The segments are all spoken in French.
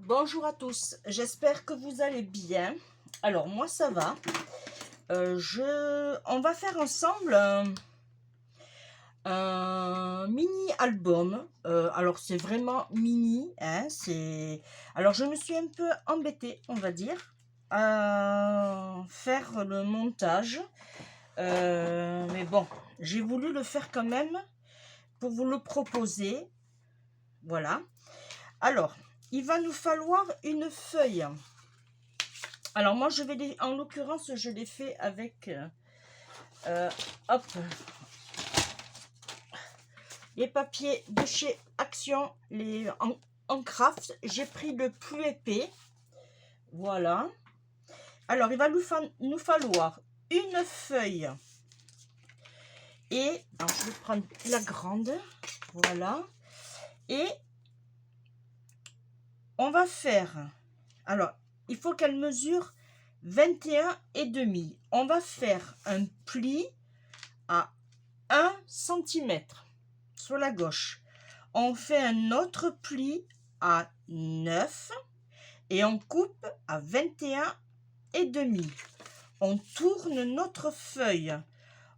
Bonjour à tous, j'espère que vous allez bien. Alors moi ça va. On va faire ensemble un mini album. Alors c'est vraiment mini, hein, alors je me suis un peu embêtée, on va dire, à faire le montage. Mais bon, j'ai voulu le faire quand même pour vous le proposer. Voilà. Alors, il va nous falloir une feuille. Alors moi, en l'occurrence, je l'ai fait avec, hop, les papiers de chez Action, en craft. J'ai pris le plus épais. Voilà. Alors, il va nous falloir une feuille. Et, alors je vais prendre la grande. Voilà. Et on va faire, alors, il faut qu'elle mesure 21,5. On va faire un pli à 1 cm sur la gauche. On fait un autre pli à 9 et on coupe à 21,5. On tourne notre feuille.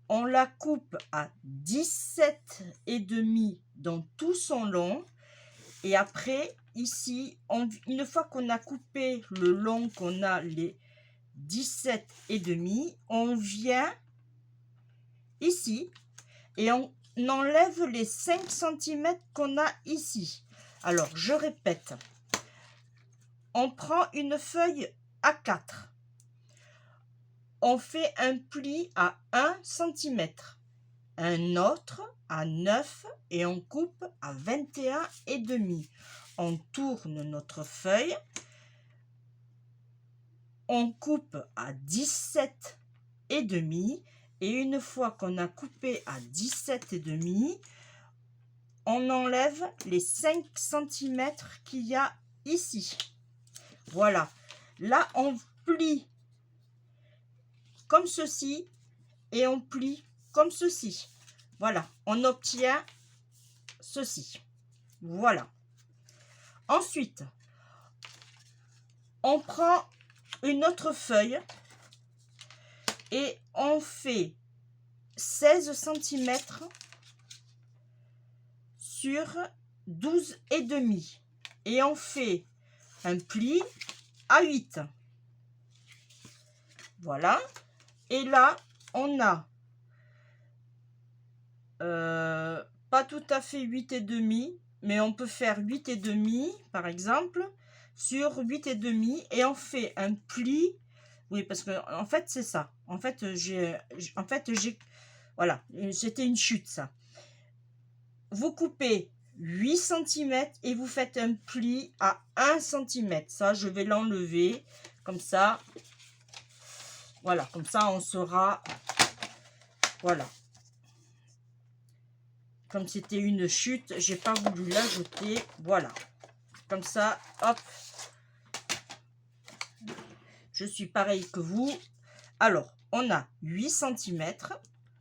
On la coupe à 17,5 dans tout son long. Et après, ici, une fois qu'on a coupé le long, qu'on a les 17,5, on vient ici et on enlève les 5 cm qu'on a ici. Alors, je répète. On prend une feuille A4. On fait un pli à 1 cm. Un autre à 9 et on coupe à 21,5. On tourne notre feuille. On coupe à 17,5. Et une fois qu'on a coupé à 17,5, on enlève les 5 cm qu'il y a ici. Voilà. Là, on plie comme ceci et on plie comme ceci. Voilà. On obtient ceci. Voilà. Ensuite, on prend une autre feuille et on fait 16 cm sur 12,5 et on fait un pli à 8. Voilà. Et là, on a pas tout à fait 8,5, mais on peut faire 8,5 par exemple sur 8,5 et on fait un pli. Oui, parce que en fait c'est ça. En fait voilà, c'était une chute ça. Vous coupez 8 cm et vous faites un pli à 1 cm. Ça, je vais l'enlever comme ça. Voilà, comme ça on saura. Voilà. Comme c'était une chute, j'ai pas voulu la jeter. Voilà. Comme ça, hop. Je suis pareil que vous. Alors, on a 8 cm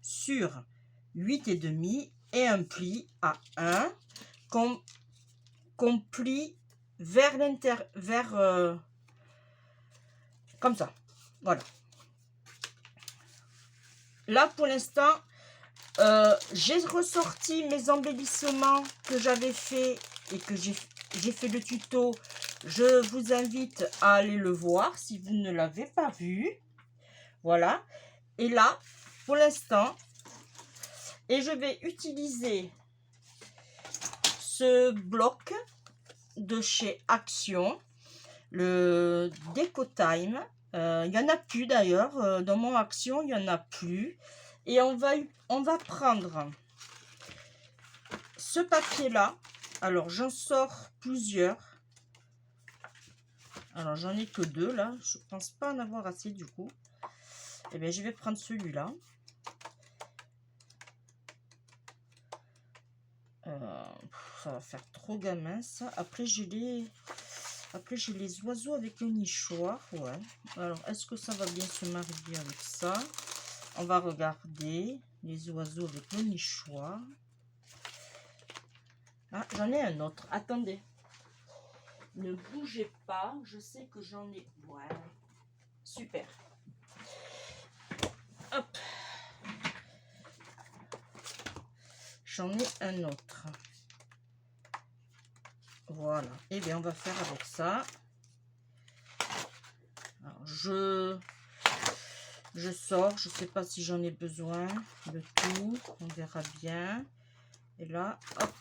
sur 8,5 et un pli à 1 qu'on plie vers comme ça. Voilà. Là, pour l'instant, j'ai ressorti mes embellissements que j'avais fait et que j'ai fait le tuto. Je vous invite à aller le voir si vous ne l'avez pas vu. Voilà. Et là, pour l'instant, et je vais utiliser ce bloc de chez Action, le Déco Time. Il n'y en a plus d'ailleurs. Dans mon Action, il n'y en a plus. Et on va prendre ce papier-là. Alors, j'en sors plusieurs. Alors, j'en ai que 2 là. Je pense pas en avoir assez du coup. Eh bien, je vais prendre celui-là. Ça va faire trop gamin ça. Après, j'ai les oiseaux avec le nichoir. Ouais. Alors, est-ce que ça va bien se marier avec ça? On va regarder les oiseaux avec le nichoir. Ah, j'en ai un autre. Attendez. Ne bougez pas, je sais que j'en ai... Voilà, super. Hop. J'en ai un autre. Voilà. Et bien, on va faire avec ça. Alors, je sors, je sais pas si j'en ai besoin de tout, on verra bien. Et là, hop.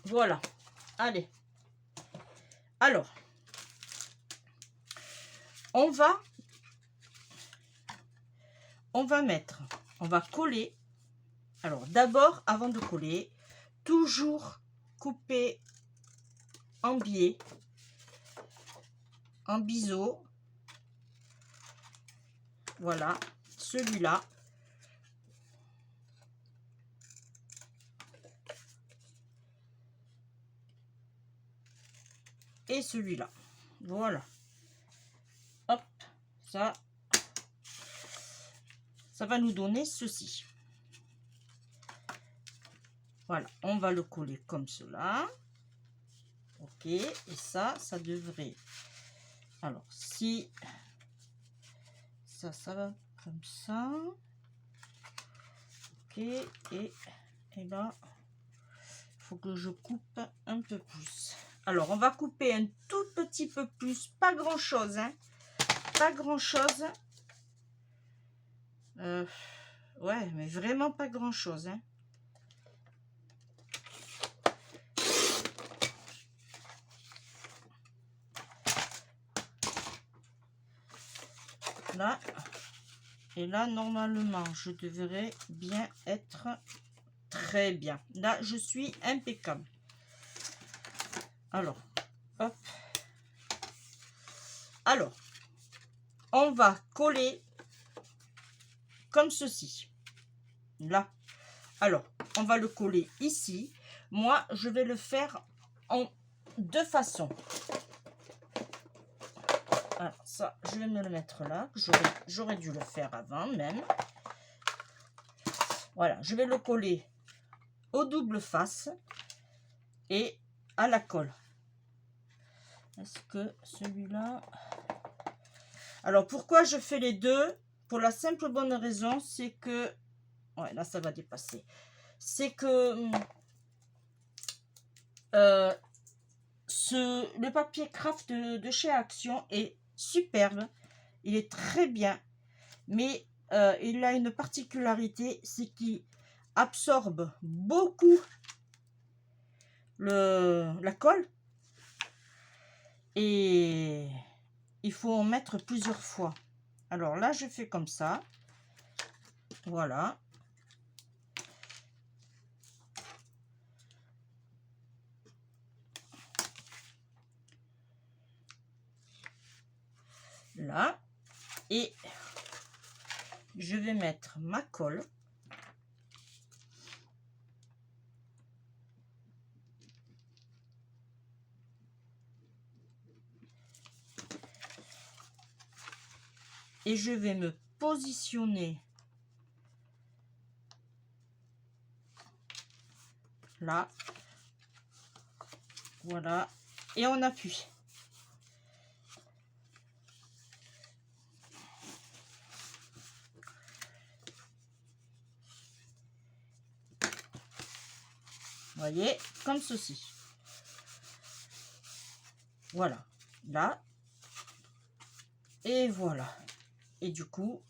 Voilà. Allez. Alors, on va mettre, on va coller. Alors, d'abord, avant de coller, toujours couper en biais, en biseau. Voilà, celui-là. Et celui-là. Voilà. Hop, ça va nous donner ceci. Voilà, on va le coller comme cela. Ok, et ça devrait... Alors, si ça va comme ça. Ok, et là, il faut que je coupe un peu plus. Alors, on va couper un tout petit peu plus, pas grand-chose, hein. Pas grand-chose. Ouais, mais vraiment pas grand-chose, hein. Là, et là, normalement, je devrais bien être très bien. Là, je suis impeccable. Alors, hop. Alors, on va coller comme ceci. Là. Alors, on va le coller ici. Moi, je vais le faire en deux façons. Alors, ça, je vais me le mettre là. J'aurais dû le faire avant même. Voilà, je vais le coller au double face et à la colle. Est-ce que celui-là... Alors, pourquoi je fais les deux? Pour la simple bonne raison, c'est que... Ouais, là, ça va dépasser. C'est que... le papier craft de chez Action est superbe. Il est très bien. Mais il a une particularité, c'est qu'il absorbe beaucoup la colle. Et il faut en mettre plusieurs fois. Alors là, je fais comme ça. Voilà. Là. Et je vais mettre ma colle. Et je vais me positionner là. Voilà. Et on appuie. Voyez, comme ceci. Voilà. Là. Et voilà. Et du coup,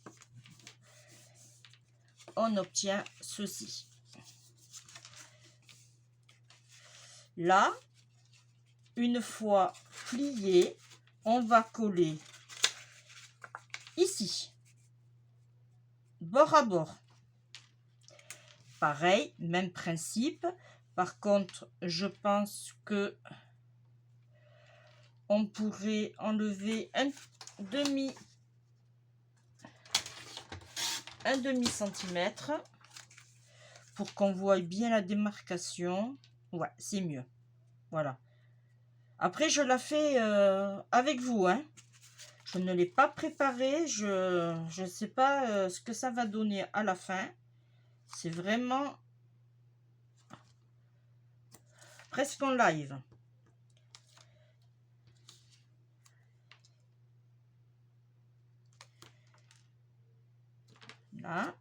on obtient ceci. Là, une fois plié, on va coller ici, bord à bord. Pareil, même principe. Par contre, je pense que on pourrait enlever un demi centimètre pour qu'on voit bien la démarcation. Ouais, c'est mieux. Voilà. Après, je la fais avec vous, hein. Je ne l'ai pas préparé. Je ne sais pas ce que ça va donner à la fin. C'est vraiment presque en live. Là.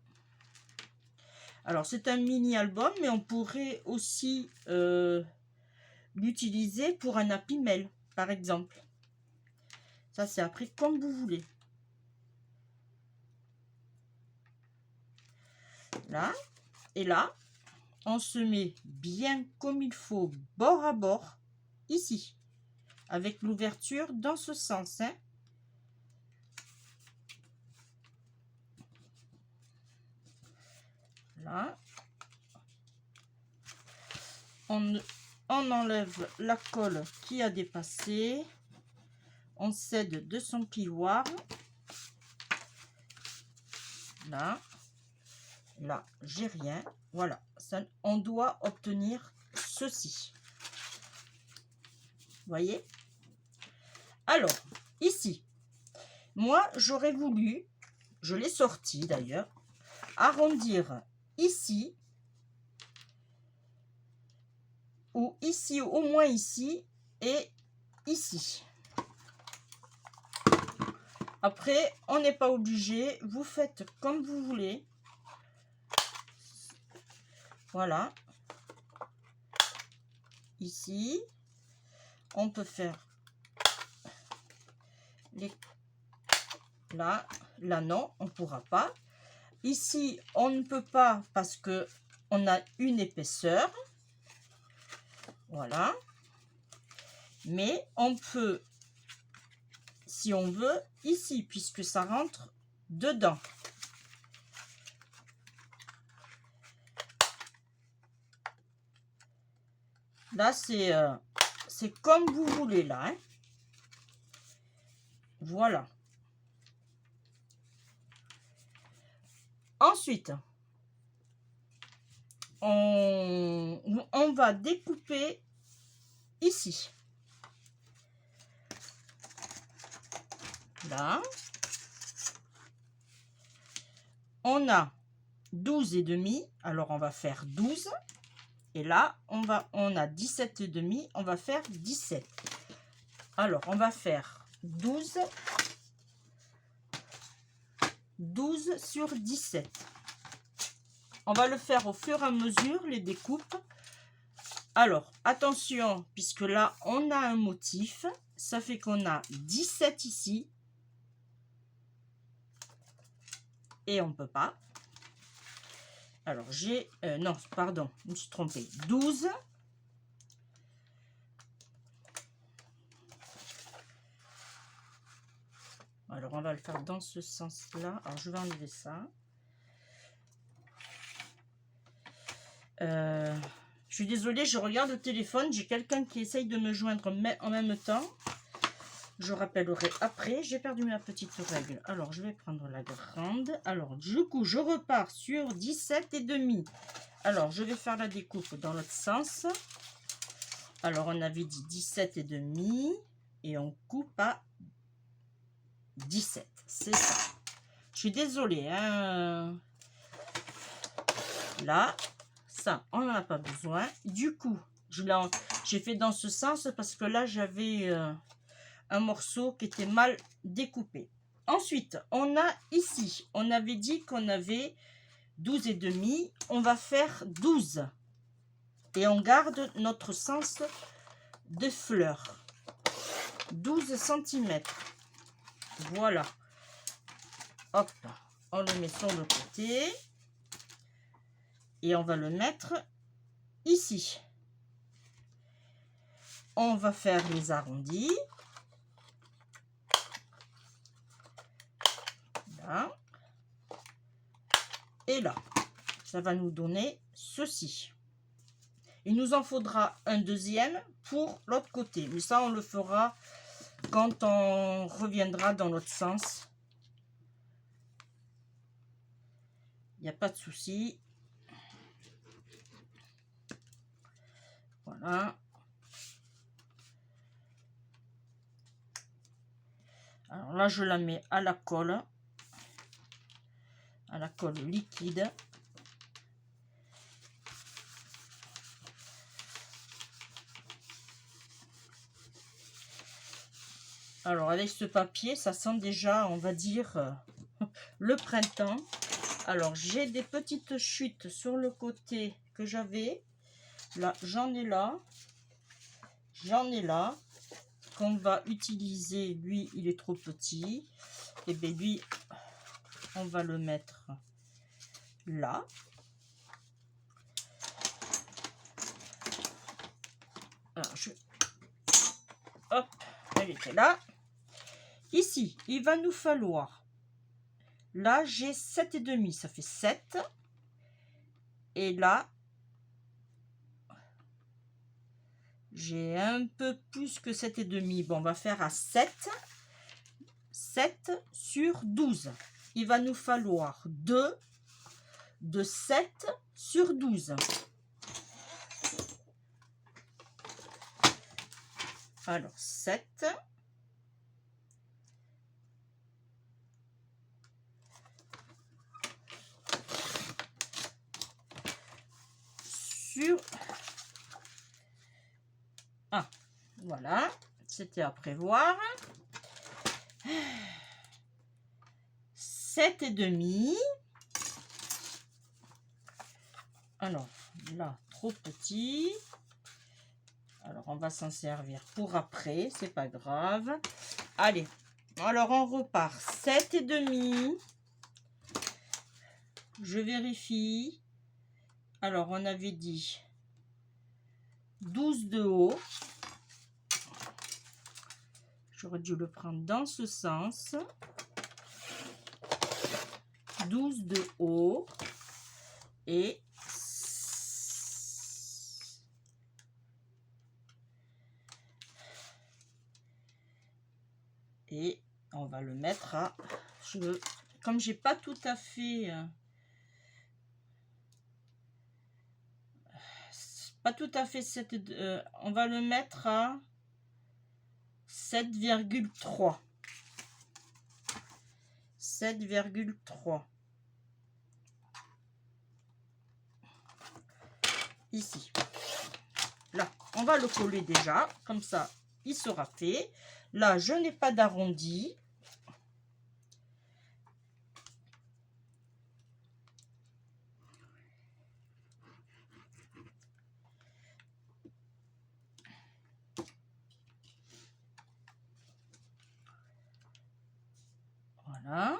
Alors, c'est un mini album, mais on pourrait aussi l'utiliser pour un Happy Mail, par exemple. Ça, c'est après comme vous voulez. Là. Et là, on se met bien comme il faut, bord à bord, ici. Avec l'ouverture dans ce sens. Hein. Là. On enlève la colle qui a dépassé. On cède de son plioir. Là. Là, j'ai rien. Voilà. Ça, on doit obtenir ceci. Voyez? Alors, ici, moi, j'aurais voulu, je l'ai sorti d'ailleurs, arrondir ici, ou ici, au moins ici, et ici. Après, on n'est pas obligé, vous faites comme vous voulez. Voilà. Ici, on peut faire les... Là, là non, on ne pourra pas. Ici, on ne peut pas parce que on a une épaisseur. Voilà. Mais on peut, si on veut, ici, puisque ça rentre dedans. Là, c'est comme vous voulez, là. Hein. Voilà. Ensuite, on va découper ici. Là. On a 12 et demi. Alors, on va faire 12. Et là, on a 17 et demi. On va faire 17. Alors, on va faire 12 sur 17. On va le faire au fur et à mesure, les découpes. Alors, attention, puisque là, on a un motif. Ça fait qu'on a 17 ici. Et on ne peut pas. Alors, j'ai... non, pardon, je me suis trompée. 12. Alors, on va le faire dans ce sens-là. Alors, je vais enlever ça. Je suis désolée, je regarde le téléphone. J'ai quelqu'un qui essaye de me joindre en même temps. Je rappellerai après. J'ai perdu ma petite règle. Alors, je vais prendre la grande. Alors, du coup, je repars sur 17 et demi. Alors, je vais faire la découpe dans l'autre sens. Alors, on avait dit 17 et demi. Et on coupe à 17. C'est ça. Je suis désolée. Hein. Là, ça, on n'en a pas besoin. Du coup, j'ai fait dans ce sens parce que là, j'avais un morceau qui était mal découpé. Ensuite, on a ici, on avait dit qu'on avait 12 et demi. On va faire 12. Et on garde notre sens de fleur. 12 cm. Voilà. Hop, on le met sur le côté. Et on va le mettre ici. On va faire les arrondis. Là. Et là. Ça va nous donner ceci. Il nous en faudra un deuxième pour l'autre côté. Mais ça, on le fera quand on reviendra dans l'autre sens. Il n'y a pas de souci. Voilà. Alors là, je la mets à la colle liquide. Alors avec ce papier, ça sent déjà, on va dire, le printemps. Alors j'ai des petites chutes sur le côté que j'avais. Là, j'en ai là. J'en ai là. Qu'on va utiliser. Lui, il est trop petit. Et bien lui, on va le mettre là. Alors, hop, elle était là. Ici, il va nous falloir, là j'ai 7,5, ça fait 7. Et là, j'ai un peu plus que 7,5. Bon, on va faire à 7. 7 sur 12. Il va nous falloir 2 de 7 sur 12. Alors, 7. Sur... Ah, voilà. C'était à prévoir. 7,5. Alors, là, trop petit. Alors, on va s'en servir pour après, c'est pas grave. Allez, alors on repart. 7,5. Je vérifie. Alors, on avait dit 12 de haut. J'aurais dû le prendre dans ce sens. 12 de haut. Et on va le mettre à... comme j'ai pas tout à fait... cette... on va le mettre à 7,3. 7,3. Ici. Là, on va le coller déjà. Comme ça, il sera fait. Là, je n'ai pas d'arrondi. Voilà.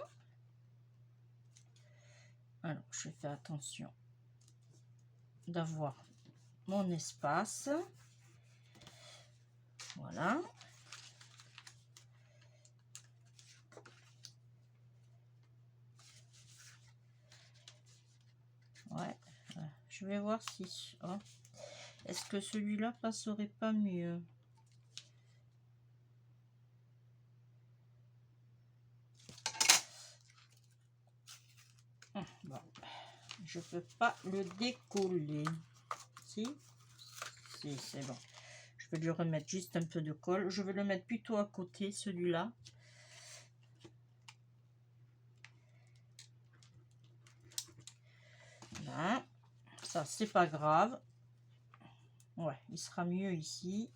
Alors, je fais attention d'avoir mon espace. Voilà. Ouais. Je vais voir si... Oh. Est-ce que celui-là passerait pas mieux? Bon. Je peux pas le décoller. Si, c'est bon. Je vais lui remettre juste un peu de colle. Je vais le mettre plutôt à côté, celui-là. Voilà. Ça, c'est pas grave. Ouais, il sera mieux ici.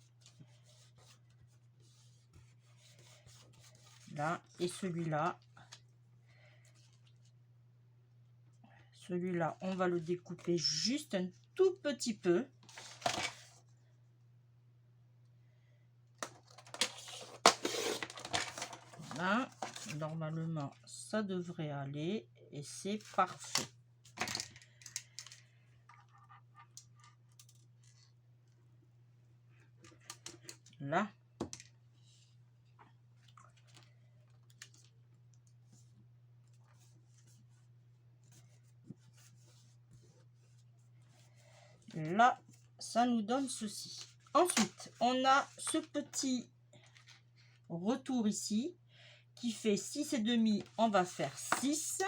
Là, et celui-là. Celui-là, on va le découper juste un tout petit peu. Voilà. Normalement, ça devrait aller. Et c'est parfait. Là. Là, ça nous donne ceci. Ensuite, on a ce petit retour ici qui fait 6,5. On va faire 6.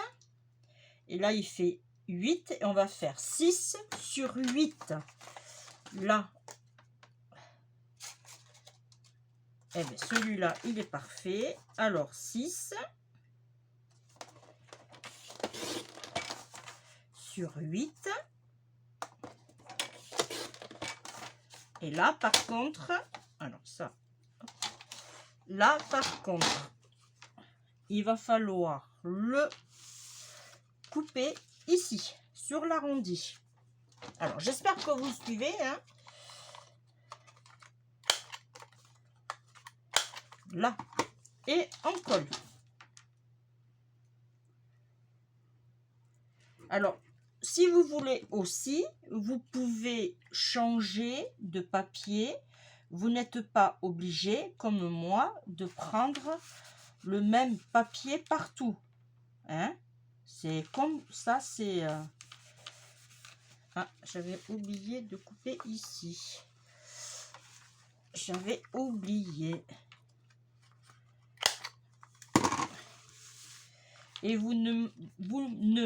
Et là, il fait 8. Et on va faire 6 sur 8. Là, Eh bien, celui-là, il est parfait. Alors, 6 sur 8. Et là, par contre, alors ça, là, par contre, il va falloir le couper ici, sur l'arrondi. Alors, j'espère que vous suivez, hein. Là, et on colle. Alors, si vous voulez aussi, vous pouvez changer de papier. Vous n'êtes pas obligé, comme moi, de prendre le même papier partout. Hein? C'est comme ça, c'est... Ah, j'avais oublié de couper ici. J'avais oublié. Et vous ne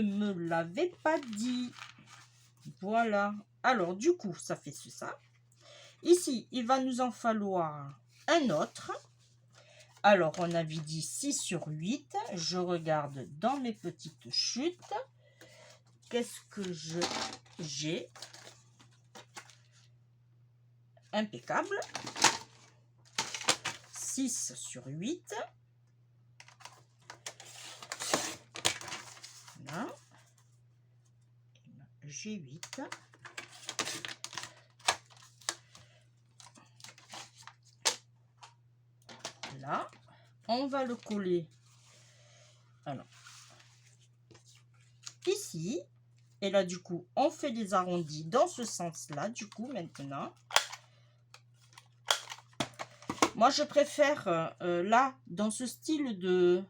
me l'avez pas dit. Voilà. Alors, du coup, ça fait ça. Ici, il va nous en falloir un autre. Alors, on avait dit 6 sur 8. Je regarde dans mes petites chutes. Qu'est-ce que j'ai? Impeccable. 6 sur 8. Là. J'ai 8. Là, on va le coller. Alors, ici. Et là, du coup, on fait des arrondis dans ce sens-là, du coup, maintenant. Moi, je préfère, là, dans ce style de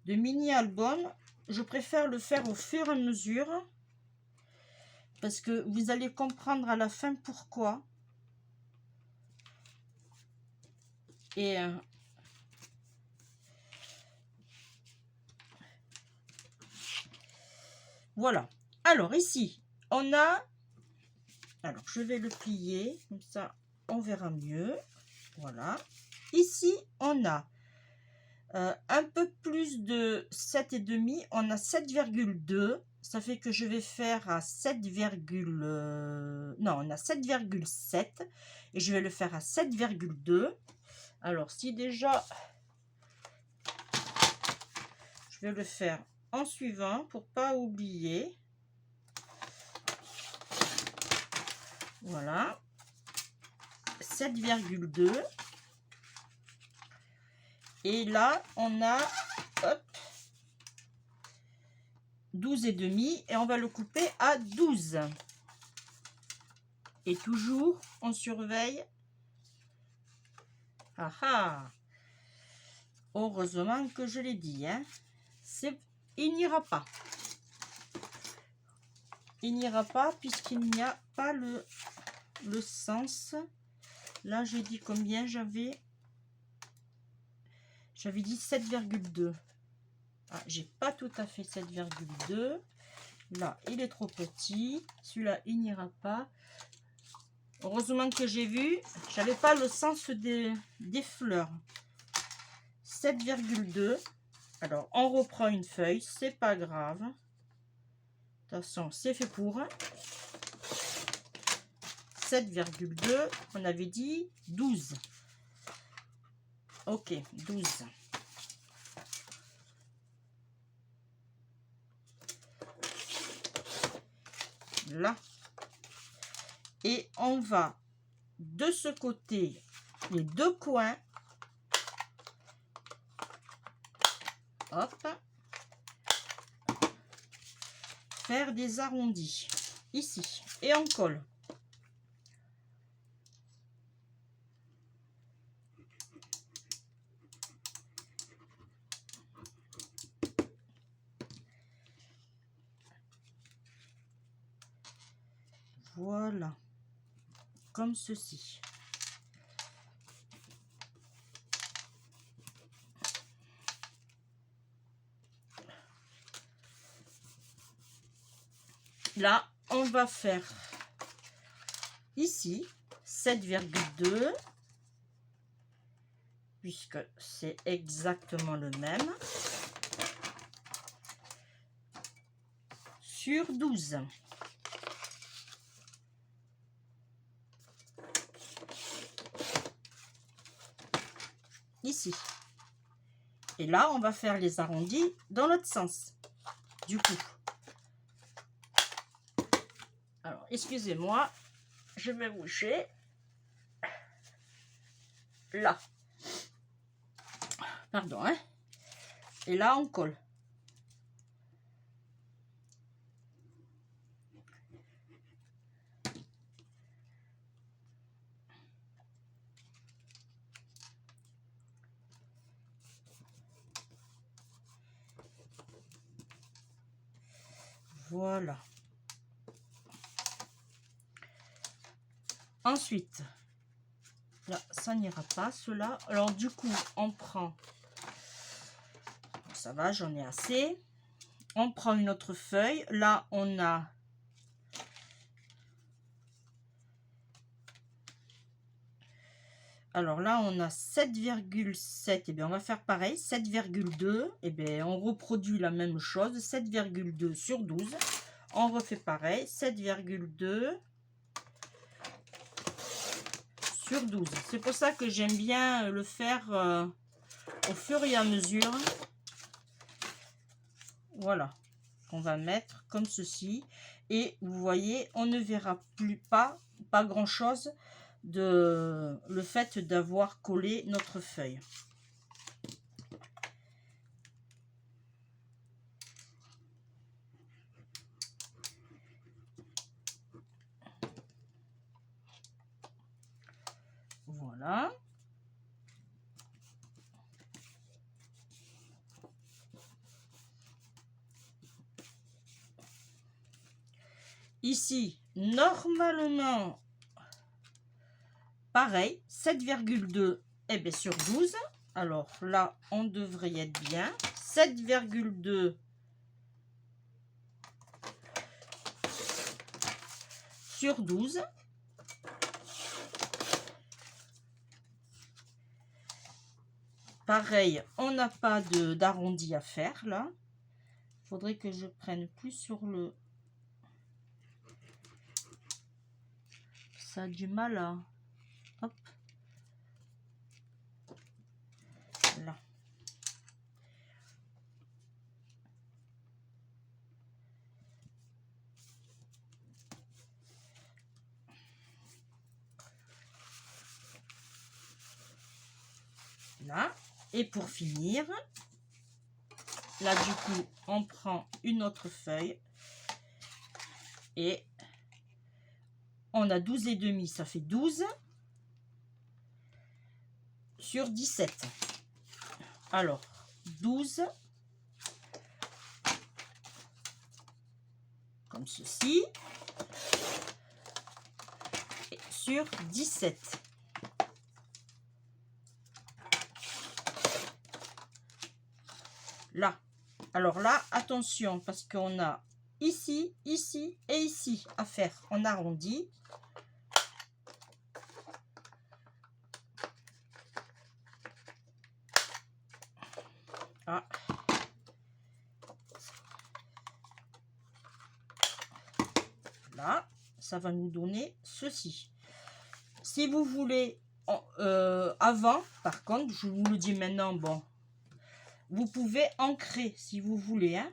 mini-album, je préfère le faire au fur et à mesure. Parce que vous allez comprendre à la fin pourquoi. Et voilà. Alors ici, on a... Alors, je vais le plier. Comme ça, on verra mieux. Voilà. Ici, on a un peu plus de 7,5. On a 7,2. Ça fait que je vais faire à 7, non, on a 7,7 et je vais le faire à 7,2. Alors, si déjà, je vais le faire en suivant pour pas oublier. Voilà, 7,2. Et là, on a, hop, 12,5 et on va le couper à 12. Et toujours, on surveille. Ah ah! Heureusement que je l'ai dit, hein. Il n'ira pas. Il n'ira pas puisqu'il n'y a pas le sens. Là, j'ai dit combien j'avais? J'avais dit 7,2. Ah, j'ai pas tout à fait 7,2. Là, il est trop petit. Celui-là, il n'ira pas. Heureusement que j'ai vu. J'avais pas le sens des fleurs. 7,2. Alors, on reprend une feuille. C'est pas grave. De toute façon, c'est fait pour. 7,2. On avait dit 12. Ok, 12. Là. Et on va de ce côté, les deux coins. Hop. Faire des arrondis. Ici. Et on colle. Voilà, comme ceci. Là, on va faire ici 7,2. puisque c'est exactement le même, sur 12. Ici. Et là, on va faire les arrondis dans l'autre sens. Du coup. Alors, excusez-moi, je vais bouger. Là. Pardon, hein. Et là, on colle. Voilà. Ensuite, là, ça n'ira pas, cela. Alors, du coup, on prend... Ça va, j'en ai assez. On prend une autre feuille. Là, on a... Alors là, on a 7,7. Et bien, on va faire pareil. 7,2. Et bien, on reproduit la même chose. 7,2 sur 12. On refait pareil. 7,2 sur 12. C'est pour ça que j'aime bien le faire au fur et à mesure. Voilà. On va mettre comme ceci. Et vous voyez, on ne verra pas grand chose de le fait d'avoir collé notre feuille. Voilà. Ici, normalement, pareil, 7,2 et bien sur 12. Alors là, on devrait y être bien. 7,2 sur 12. Pareil, on n'a pas d'arrondi à faire là. Il faudrait que je prenne plus sur le... Ça a du mal à... Hop. Là. Là. Et pour finir, là du coup, on prend une autre feuille. Et on a 12 et demi, ça fait 12 sur 17. Alors, 12 comme ceci et sur 17. Là. Alors là, attention, parce qu'on a ici, ici et ici à faire en arrondi. Ah. Là, ça va nous donner ceci. Si vous voulez, avant, par contre, je vous le dis maintenant, bon, vous pouvez ancrer si vous voulez, hein.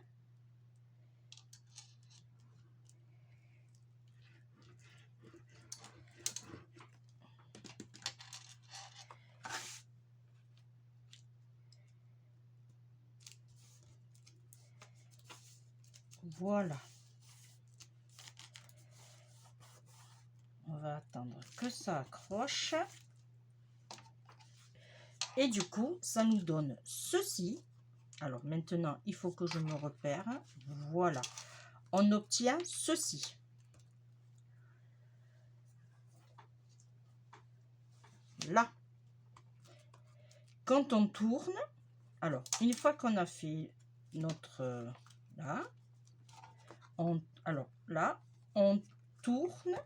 Voilà. On va attendre que ça accroche. Et du coup, ça nous donne ceci. Alors maintenant, il faut que je me repère. Voilà. On obtient ceci. Là. Quand on tourne, alors, une fois qu'on a fait notre... là, alors là, on tourne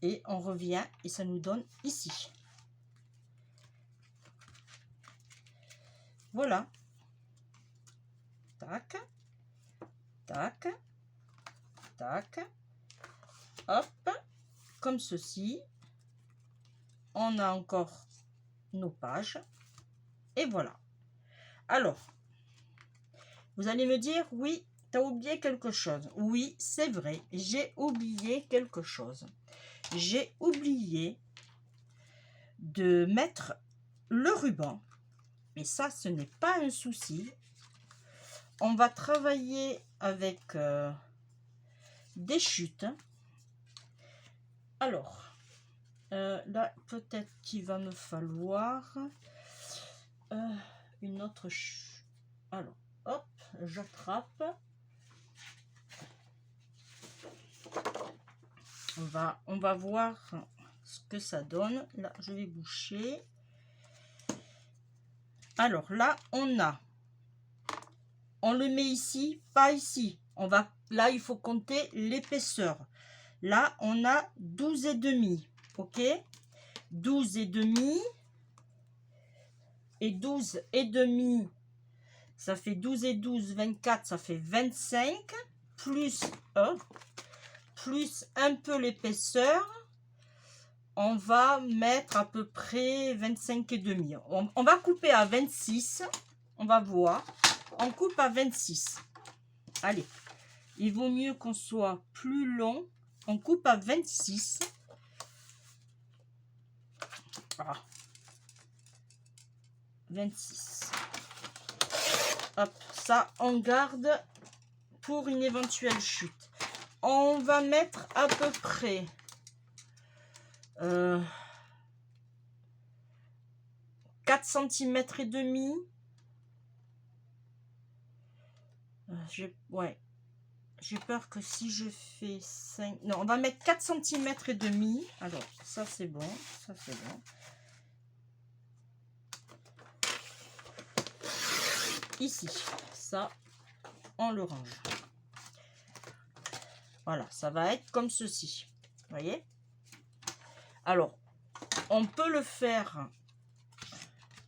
et on revient et ça nous donne ici. Voilà. Tac, tac, tac. Hop, comme ceci. On a encore nos pages. Et voilà. Alors, vous allez me dire, oui, tu as oublié quelque chose. Oui, c'est vrai, j'ai oublié quelque chose. J'ai oublié de mettre le ruban. Mais ça, ce n'est pas un souci. On va travailler avec des chutes. Alors, là, peut-être qu'il va me falloir une autre chute. Alors, hop, j'attrape. On va voir ce que ça donne. Là, je vais boucher. Alors là, on le met ici, pas ici. Là, il faut compter l'épaisseur. Là, on a 12 et demi. OK? 12 et demi. Et 12 et demi, ça fait 12 et 12, 24, ça fait 25. Plus un peu l'épaisseur. On va mettre à peu près 25 et demi. On va couper à 26. On va voir. On coupe à 26. Allez. Il vaut mieux qu'on soit plus long. On coupe à 26. Ah. 26. Hop, ça, on garde pour une éventuelle chute. On va mettre à peu près 4 cm et demi. Ouais. J'ai peur que si je fais 5... Non, on va mettre 4 cm et demi. Alors, ça c'est bon. Ça c'est bon. Ici, ça, on le range. Voilà, ça va être comme ceci. Vous voyez? Alors, on peut le faire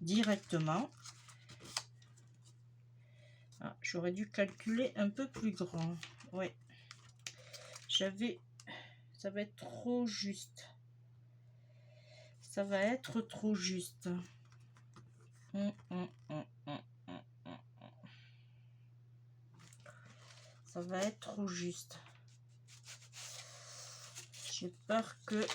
directement. Ah, j'aurais dû calculer un peu plus grand. Oui. Ça va être trop juste. Ça va être trop juste. Ça va être trop juste. J'ai peur que...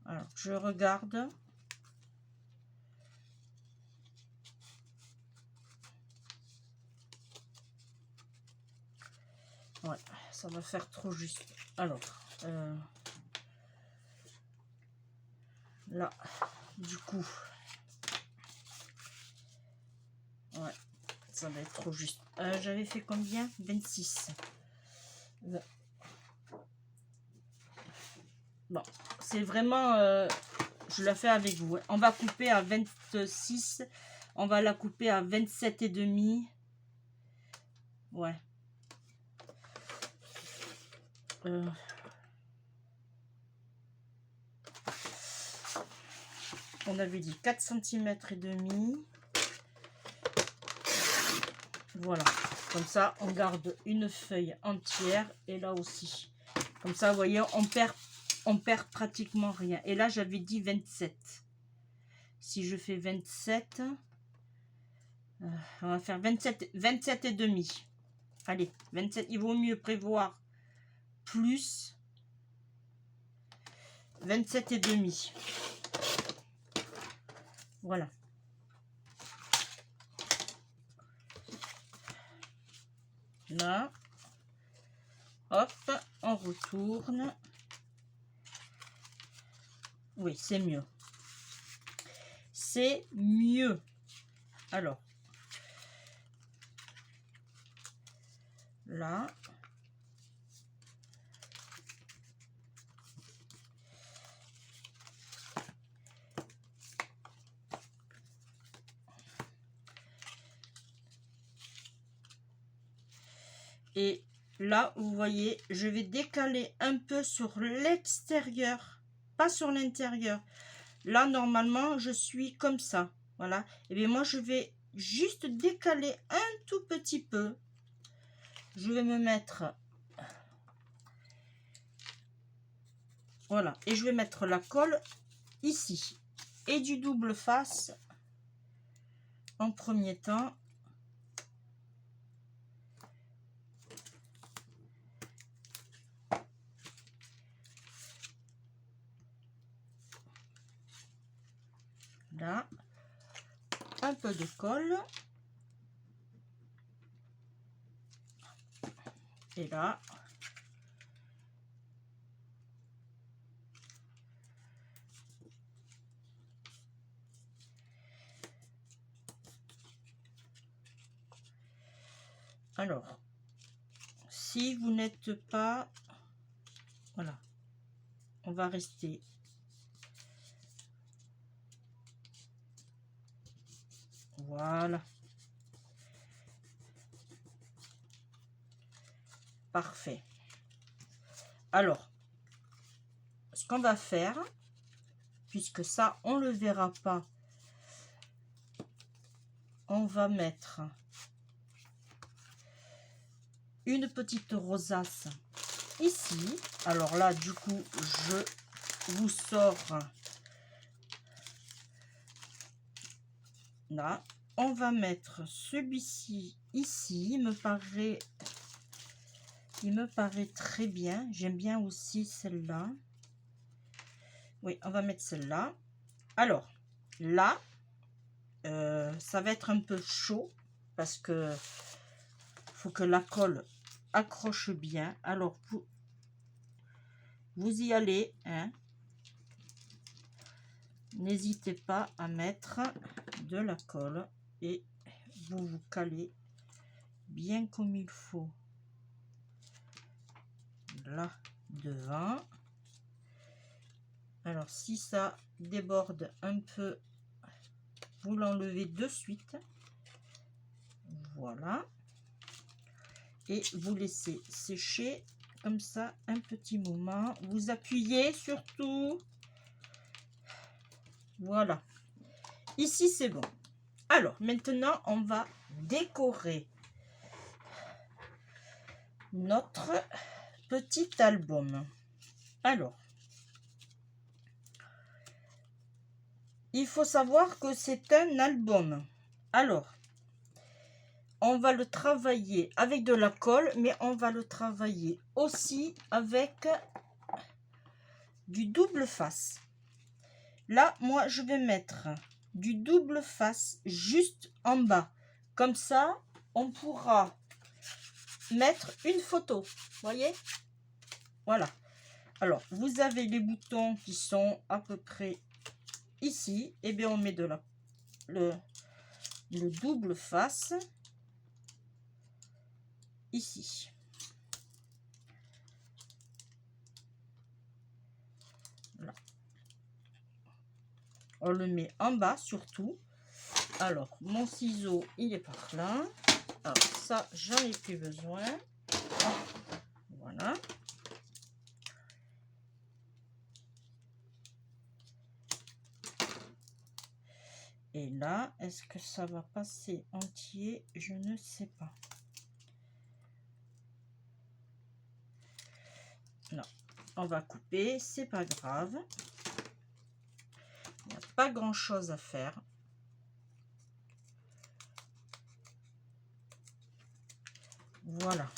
Alors, je regarde. Ouais, ça va faire trop juste. Alors, là, du coup, ouais, ça va être trop juste. J'avais fait combien? 26. Bon, c'est vraiment, je la fais avec vous. On va couper à 26. On va la couper à 27 et demi. Ouais. On avait dit 4 cm et demi. Voilà. Comme ça, on garde une feuille entière. Et là aussi. Comme ça, vous voyez, on perd pratiquement rien. Et là, j'avais dit 27. Si je fais 27, on va faire 27 et demi. Allez, 27. Il vaut mieux prévoir plus 27 et demi. Voilà. Là, hop, on retourne. Oui, c'est mieux. C'est mieux. Alors, là. Et là, vous voyez, je vais décaler un peu sur l'extérieur, pas sur l'intérieur. Là, normalement, je suis comme ça. Voilà. Et bien, moi, je vais juste décaler un tout petit peu. Je vais me mettre... Voilà. Et je vais mettre la colle ici. Et du double face en premier temps. Là. Un peu de colle. Et là. Alors, si vous n'êtes pas... Voilà. On va rester... Voilà. Parfait. Alors, ce qu'on va faire, puisque ça, on ne le verra pas, on va mettre une petite rosace ici. Alors là, du coup, je vous sors là. On va mettre celui-ci ici. Il me paraît très bien. J'aime bien aussi celle-là. Oui, on va mettre celle-là. Alors, là, ça va être un peu chaud parce que faut que la colle accroche bien. Alors, vous y allez, hein. N'hésitez pas à mettre de la colle et vous calez bien comme il faut. Là, devant. Alors, si ça déborde un peu, vous l'enlevez de suite. Voilà. Et vous laissez sécher comme ça un petit moment. Vous appuyez surtout. Voilà. Ici, c'est bon. Alors, maintenant, on va décorer notre petit album. Alors, il faut savoir que c'est un album. Alors, on va le travailler avec de la colle, mais on va le travailler aussi avec du double face. Là, moi, je vais mettre du double face juste en bas. Comme ça, on pourra mettre une photo. Voyez? Voilà. Alors, vous avez les boutons qui sont à peu près ici. Et bien, on met de le double face ici. Voilà. On le met en bas surtout. Alors, mon ciseau, il est par là. Alors, ça, j'en ai plus besoin. Voilà. Et là, est-ce que ça va passer entier? Je ne sais pas. Non, on va couper, c'est pas grave. Il n'y a pas grand-chose à faire. Voilà.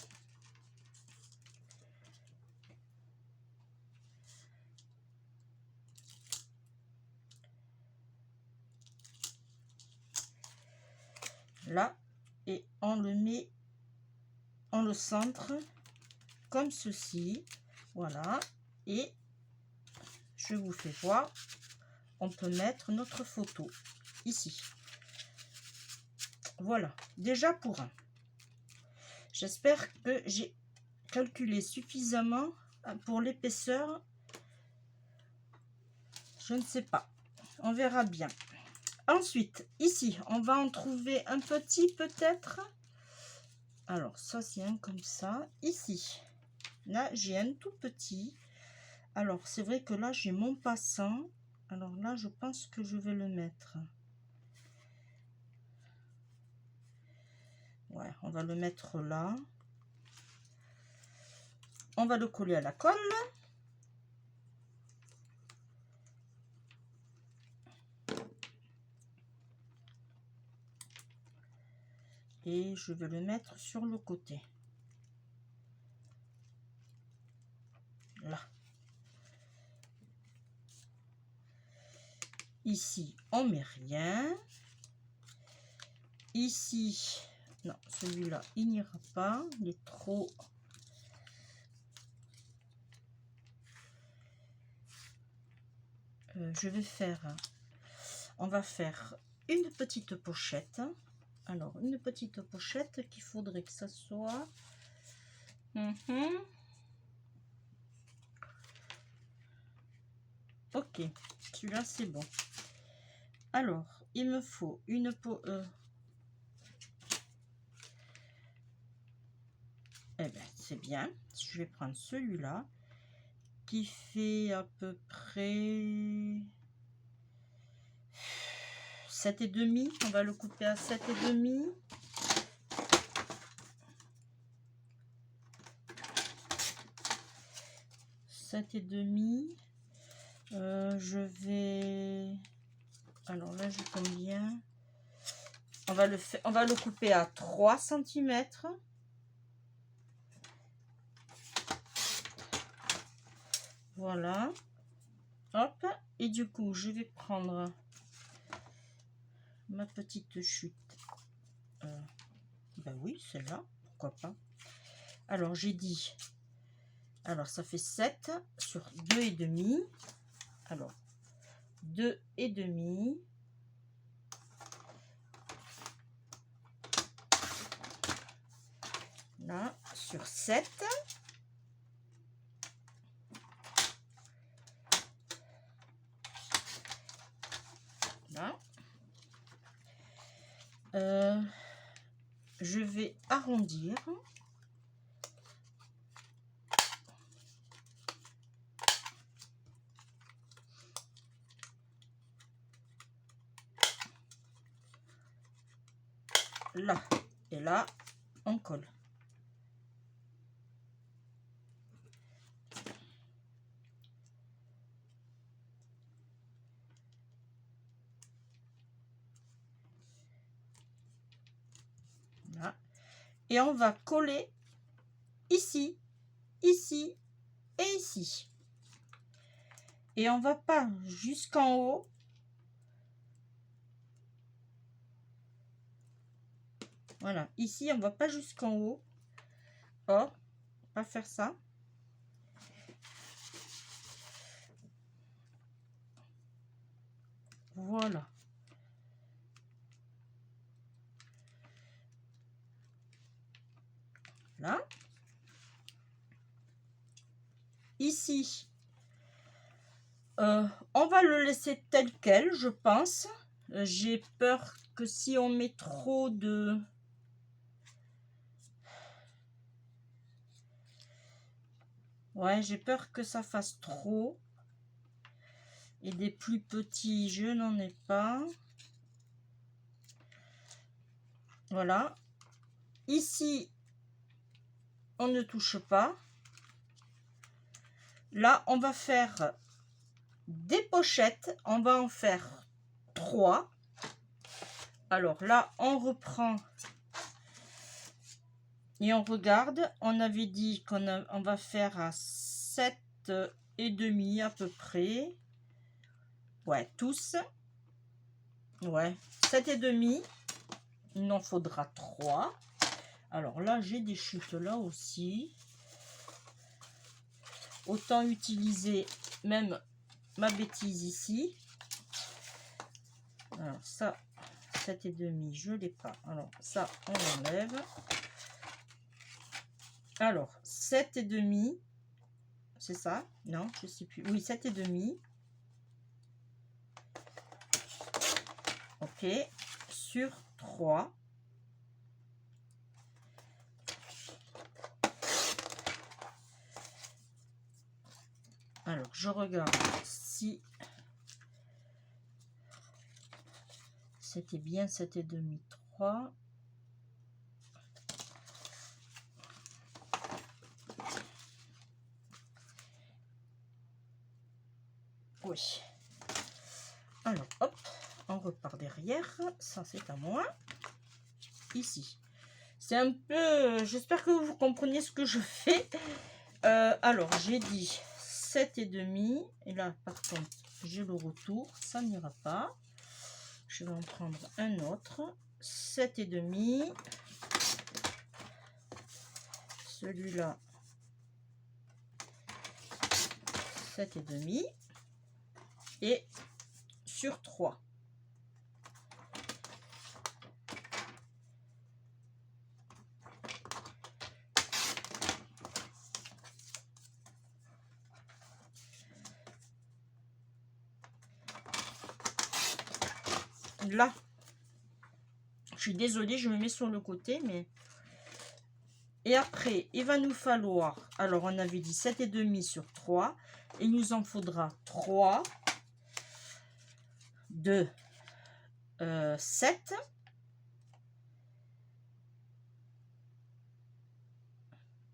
Là, et on le met, on le centre comme ceci. Voilà. Et je vous fais voir, on peut mettre notre photo ici. Voilà, déjà pour un. J'espère que j'ai calculé suffisamment pour l'épaisseur. Je ne sais pas, on verra bien. Ensuite, ici, on va en trouver un petit peut-être. Alors, ça, c'est un comme ça. Ici, là, j'ai un tout petit. Alors, c'est vrai que là, j'ai mon passant. Alors là, je pense que je vais le mettre. Ouais, on va le mettre là. On va le coller à la colle. Et je vais le mettre sur le côté. Là. Ici, on met rien. Ici, non, celui-là, il n'ira pas. Il est trop... je vais faire... On va faire une petite pochette. Alors, une petite pochette qu'il faudrait que ça soit... Ok, celui-là, c'est bon. Alors, il me faut une peau... Eh bien, c'est bien. Je vais prendre celui-là qui fait à peu près 7,5. On va le couper à 7,5. Et demi. Je vais... Alors là, j'ai combien? On va le couper à 3 cm. Voilà. Hop. Et du coup, je vais prendre ma petite chute. Ben oui, celle-là. Pourquoi pas? Alors, j'ai dit... Alors, ça fait 7 sur 2,5. Alors, 2,5. Là, sur 7. Là. Je vais arrondir. Là. Et là, on colle. Là. Et on va coller ici, ici et ici. Et on va pas jusqu'en haut. Voilà, ici, on va pas jusqu'en haut. Oh, pas faire ça. Voilà. Là. Ici, on va le laisser tel quel, je pense. J'ai peur que si on met trop de... Ouais, j'ai peur que ça fasse trop. Et des plus petits, je n'en ai pas. Voilà. Ici, on ne touche pas. Là, on va faire des pochettes. On va en faire 3. Alors là, on reprend et on regarde. On avait dit qu'on va faire à 7,5 à peu près. Ouais, tous. Ouais, 7,5. Il en faudra 3. Alors là, j'ai des chutes là aussi. Autant utiliser même ma bêtise ici. Alors ça, 7,5, je l'ai pas. Alors ça, on l'enlève. Alors, 7,5. C'est ça? Non, je sais plus. Oui, 7,5. Ok. Sur 3. je regarde si c'était bien 7,5, 3. Oui. Alors, hop, on repart derrière. Ça, c'est à moi. Ici. C'est un peu... J'espère que vous comprenez ce que je fais. Alors, j'ai dit 7,5. Et là, par contre, j'ai le retour. Ça n'ira pas. Je vais en prendre un autre. 7,5. Celui-là, 7,5. Et sur 3. Là, je suis désolée, je me mets sur le côté, mais... Et après, il va nous falloir... Alors, on avait dit 7,5 sur 3. Il nous en faudra 3 de 7.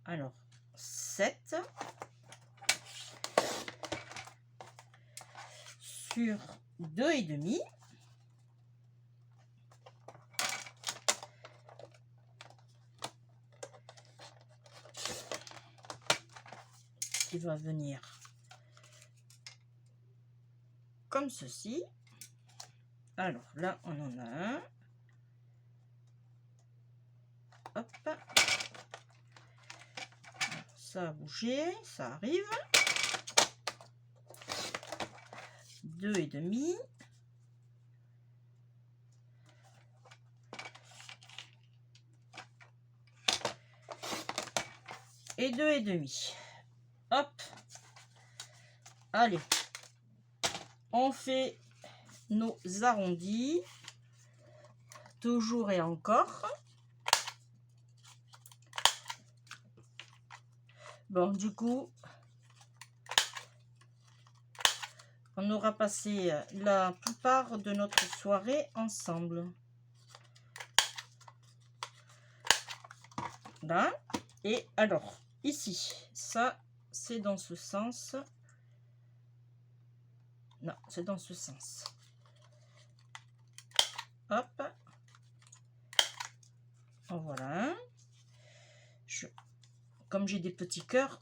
Alors, 7 sur 2,5. Qui va venir comme ceci. Alors là, on en a un. Hop. Ça a bougé, ça arrive. 2,5. Et 2,5. Hop. Allez. On fait nos arrondis. Toujours et encore. Bon, du coup, on aura passé la plupart de notre soirée ensemble. Là. Et alors, ici, ça, c'est dans ce sens. Non, c'est dans ce sens. Hop. En voilà un. Comme j'ai des petits cœurs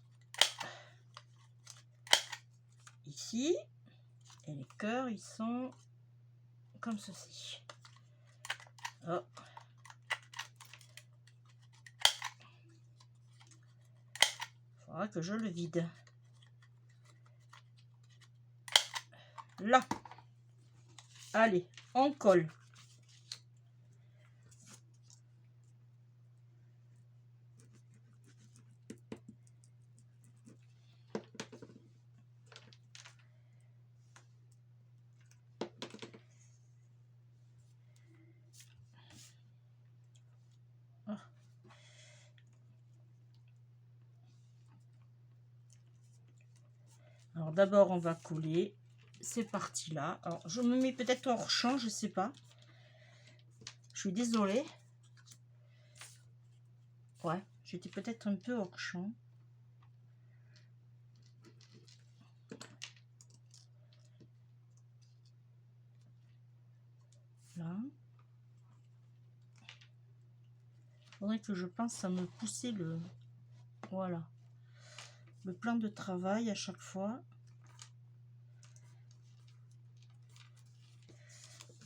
ici, et les cœurs, ils sont comme ceci. Hop. Il faudra que je le vide. Là. Allez, on colle. Alors d'abord on va coller ces parties là. Alors je me mets peut-être hors champ, je sais pas. Je suis désolée. Ouais, j'étais peut-être un peu hors champ. Là. Faudrait que je pense à me pousser le... Voilà. Le plan de travail à chaque fois.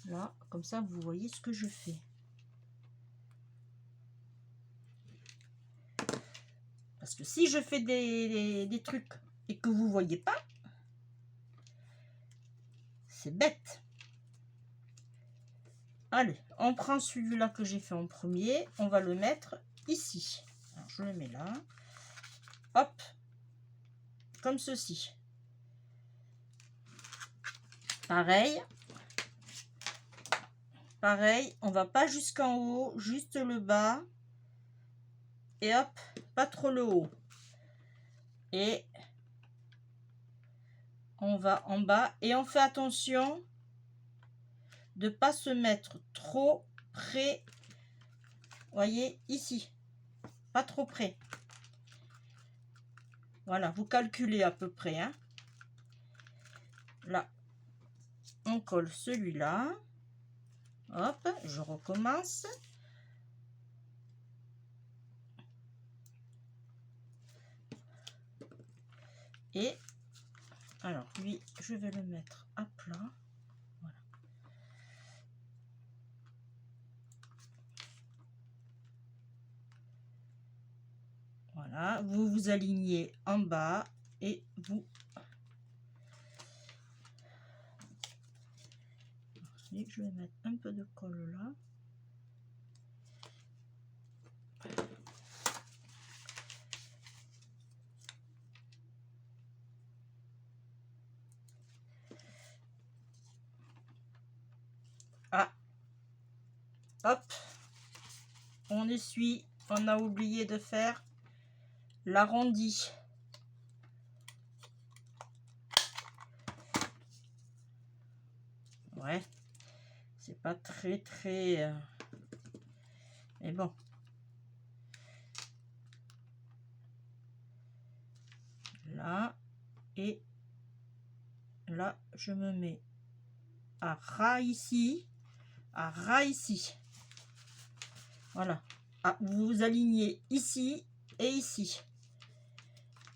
Là, comme ça, vous voyez ce que je fais. Parce que si je fais des trucs et que vous voyez pas, c'est bête. Allez, on prend celui-là que j'ai fait en premier. On va le mettre ici. Alors, je le mets là. Hop. Comme ceci. Pareil. Pareil, on va pas jusqu'en haut, juste le bas. Et hop, pas trop le haut. Et On va en bas et on fait attention de pas se mettre trop près. Voyez ici, pas trop près. Voilà, vous calculez à peu près, hein. Là, on colle celui-là. Hop, je recommence. Et alors lui, je vais le mettre à plat. Voilà. Voilà, vous vous alignez en bas et vous. Je vais mettre un peu de colle là. Ah, hop, on essuie, on a oublié de faire l'arrondi. Ouais, c'est pas très mais bon. Là, et là, je me mets à ras ici, à ras ici. Voilà. Ah, vous vous alignez ici et ici.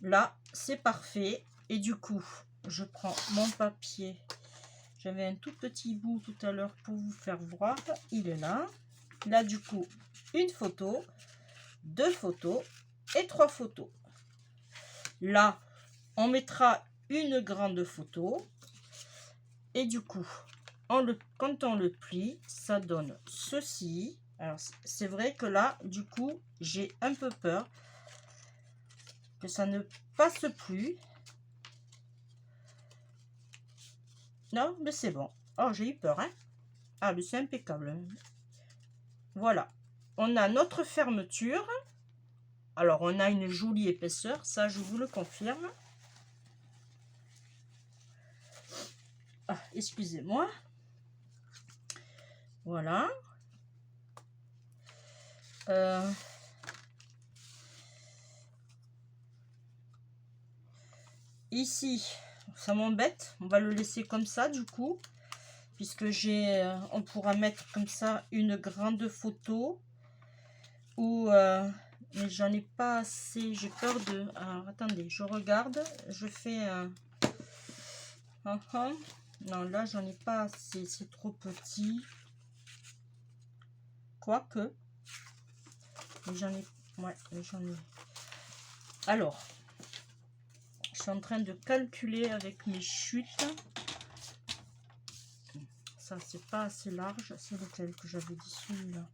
Là, c'est parfait. Et du coup, je prends mon papier. J'avais un tout petit bout tout à l'heure pour vous faire voir. Il est là. Là, du coup, une photo, 2 photos et 3 photos. Là, on mettra une grande photo. Et du coup, quand on le plie, ça donne ceci. Alors, c'est vrai que là, du coup, j'ai un peu peur que ça ne passe plus. Non, mais c'est bon. Oh, j'ai eu peur, hein. Ah, mais c'est impeccable. Voilà. On a notre fermeture. Alors, on a une jolie épaisseur. Ça, je vous le confirme. Ah, excusez-moi. Voilà. Ici, ça m'embête. On va le laisser comme ça, du coup. Puisque on pourra mettre comme ça une grande photo. Ou... mais j'en ai pas assez. J'ai peur de... Alors, attendez, je regarde. Je fais... Non, là, j'en ai pas assez. C'est trop petit. Quoique. Mais j'en ai... Ouais, mais j'en ai... Alors, je suis en train de calculer avec mes chutes. Ça, c'est pas assez large. C'est lequel que j'avais dit, celui-là.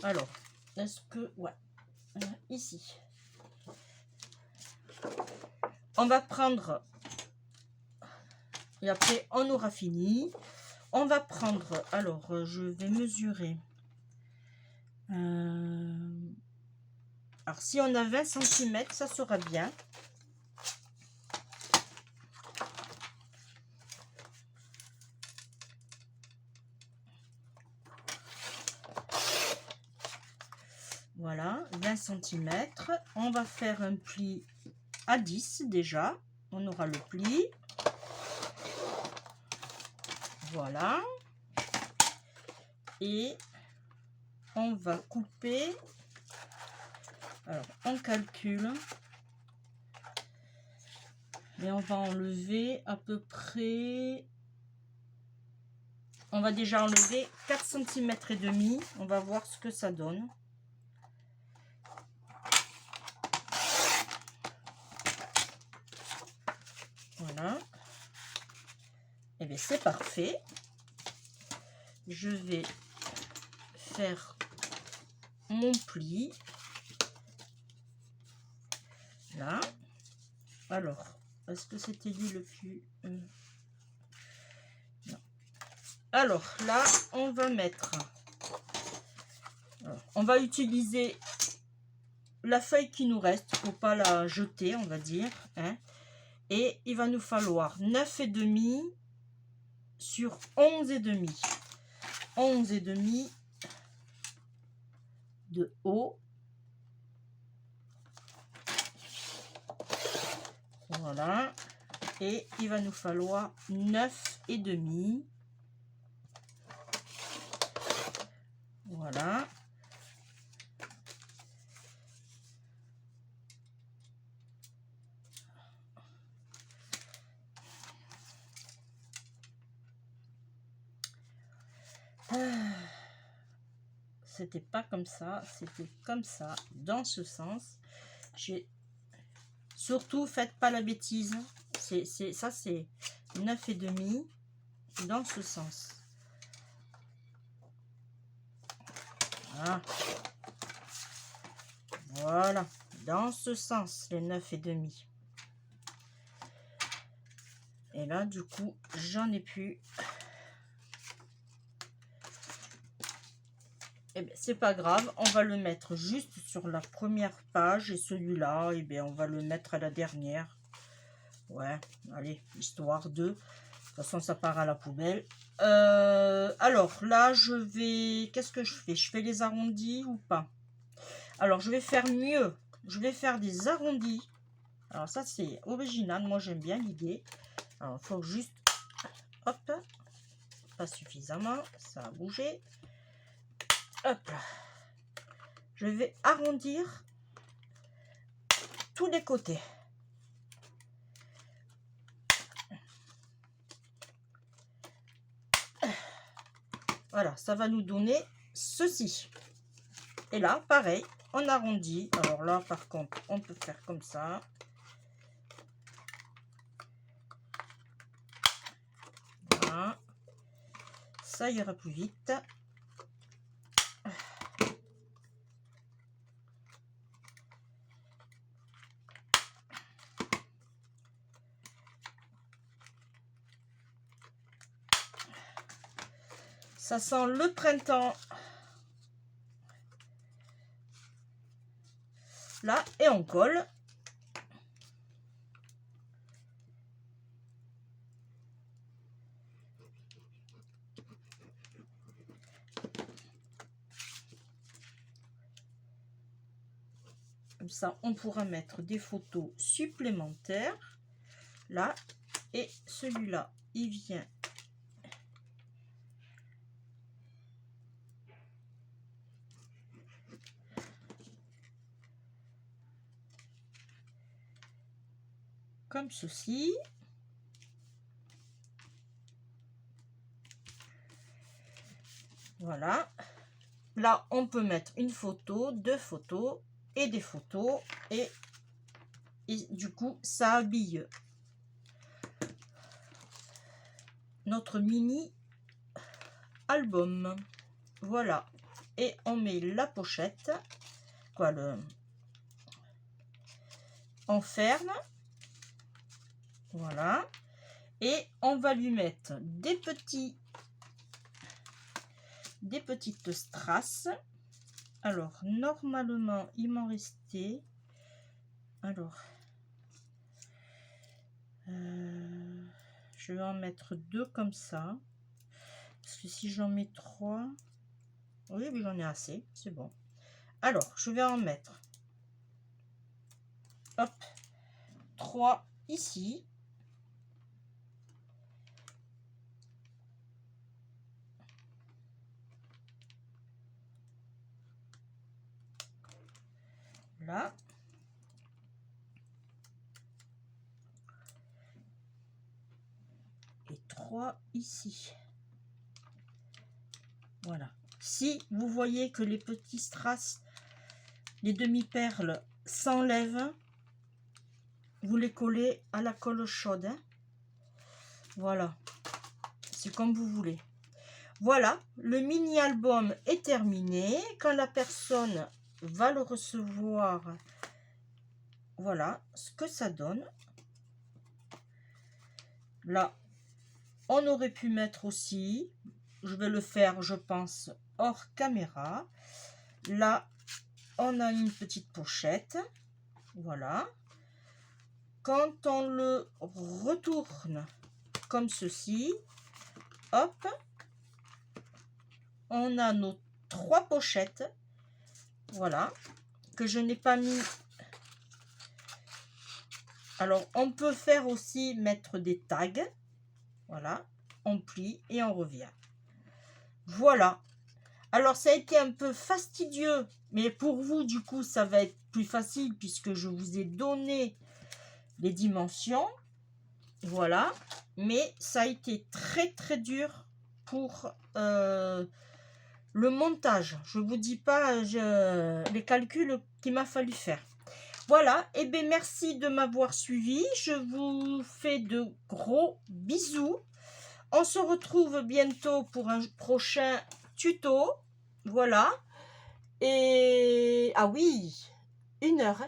Alors, est-ce que... Ouais. Ici. On va prendre... Et après, on aura fini. On va prendre... Alors, je vais mesurer. Alors, si on a 20 cm, ça sera bien. Voilà, 20 cm. On va faire un pli à 10 déjà. On aura le pli. Voilà. Et on va couper. Alors, on calcule. Et on va enlever à peu près... On va déjà enlever 4 cm et demi. On va voir ce que ça donne. Voilà. Et bien c'est parfait. Je vais faire mon pli. Là. Alors, est-ce que c'était lui le plus... Non. Alors, là, on va mettre... Alors, on va utiliser la feuille qui nous reste, faut pas la jeter, on va dire, hein. Et il va nous falloir 9,5 sur 11,5. 11,5 de haut. Voilà. Et il va nous falloir 9,5. Voilà. C'était pas comme ça, c'était comme ça, dans ce sens. J'ai surtout, faites pas la bêtise. Ça, c'est 9,5 dans ce sens. Voilà. Voilà, dans ce sens, les 9,5. Et là, du coup, j'en ai plus. Eh bien, c'est pas grave, on va le mettre juste sur la première page et celui-là, eh bien, on va le mettre à la dernière. Ouais, allez, histoire de. De toute façon, ça part à la poubelle. Alors, là, je vais... Qu'est-ce que je fais? Je fais les arrondis ou pas? Alors, je vais faire mieux. Je vais faire des arrondis. Alors, ça, c'est original. Moi, j'aime bien l'idée. Alors, il faut juste... Hop. Pas suffisamment. Ça a bougé. Hop. Je vais arrondir tous les côtés. Voilà, ça va nous donner ceci. Et là, pareil, on arrondit. Alors là, par contre, on peut faire comme ça. Voilà. Ça ira plus vite. Ça sent le printemps. Là, et on colle. Comme ça, on pourra mettre des photos supplémentaires. Là, et celui-là, il vient comme ceci. Voilà. Là, on peut mettre une photo, deux photos et des photos. Et du coup, ça habille notre mini album. Voilà. Et on met la pochette. Quoi, on ferme. Voilà. Et on va lui mettre des petites strass. Alors, normalement, il m'en restait. Alors, je vais en mettre deux comme ça. Parce que si j'en mets trois... Oui, mais j'en ai assez, c'est bon. Alors, je vais en mettre... Hop, 3 ici. Là. Et 3 ici. Voilà. Si vous voyez que les petits strass, les demi-perles s'enlèvent, vous les collez à la colle chaude. Hein. Voilà. C'est comme vous voulez. Voilà, le mini-album est terminé. Quand la personne va le recevoir, voilà ce que ça donne. Là, on aurait pu mettre aussi, je vais le faire, je pense, hors caméra. Là, on a une petite pochette. Voilà. Quand on le retourne comme ceci, hop, on a nos 3 pochettes. Voilà, que je n'ai pas mis. Alors, on peut faire aussi mettre des tags. Voilà, on plie et on revient. Voilà. Alors, ça a été un peu fastidieux, mais pour vous, du coup, ça va être plus facile puisque je vous ai donné les dimensions. Voilà. Mais ça a été très, très dur pour le montage. Je ne vous dis pas les calculs qu'il m'a fallu faire. Voilà. Et bien, merci de m'avoir suivi. Je vous fais de gros bisous. On se retrouve bientôt pour un prochain tuto. Voilà. Et ah oui, 1 heure.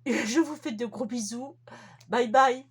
Je vous fais de gros bisous. Bye bye.